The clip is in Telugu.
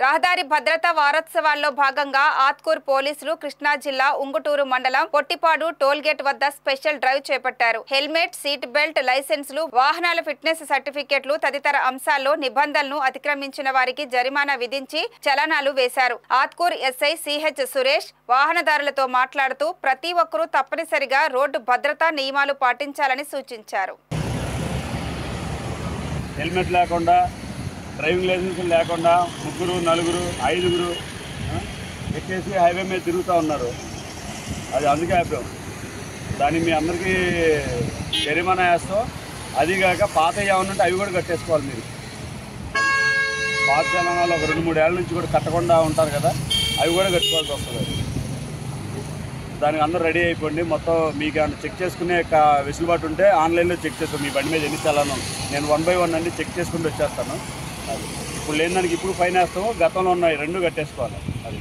రహదారి భద్రతా వారోత్సవాల్లో భాగంగా ఆత్కూర్ పోలీసులు కృష్ణా జిల్లా ఉంగుటూరు మండలం పొట్టిపాడు టోల్ గేట్ వద్ద స్పెషల్ డ్రైవ్ చేపట్టారు. హెల్మెట్, సీట్ బెల్ట్, లైసెన్సులు, వాహనాల ఫిట్నెస్ సర్టిఫికెట్లు తదితర అంశాల్లో నిబంధనలను అతిక్రమించిన వారికి జరిమానా విధించి చలానాలు వేశారు. ఆత్కూర్ ఎస్ఐ సిహెచ్ సురేష్ వాహనదారులతో మాట్లాడుతూ ప్రతి ఒక్కరూ తప్పనిసరిగా రోడ్డు భద్రతా నియమాలు పాటించాలని సూచించారు. హెల్మెట్ లేకుండా, డ్రైవింగ్ లైసెన్స్ లేకుండా ముగ్గురు, నలుగురు, ఐదుగురు ఎక్కేసి హైవే మీద తిరుగుతూ ఉన్నారు. అది అందుకే ఆపాం. దాన్ని మీ అందరికీ జరిమానా వేస్తాం. అదిగాక పాత ఏమన్నా ఉంటే అవి కూడా కట్టేసుకోవాలి. మీరు పాత జనాలు ఒక 2-3 ఏళ్ళ నుంచి కూడా కట్టకుండా ఉంటారు కదా, అవి కూడా కట్టుకోవాల్సి వస్తుంది. దానికి అందరూ రెడీ అయిపోండి. మొత్తం మీకు ఏమైనా చెక్ చేసుకునే వెసులుబాటు ఉంటే ఆన్లైన్లో చెక్ చేసుకోండి. మీ బండి మీద ఎన్ని చలాను నేను 1 by 1 అన్ని చెక్ చేసుకుంటూ వచ్చేస్తాను. అది ఇప్పుడు లేని దానికి ఇప్పుడు ఫైన్ వేస్తాము. గతంలో ఉన్నాయి 2 కట్టేసుకోవాలి. అది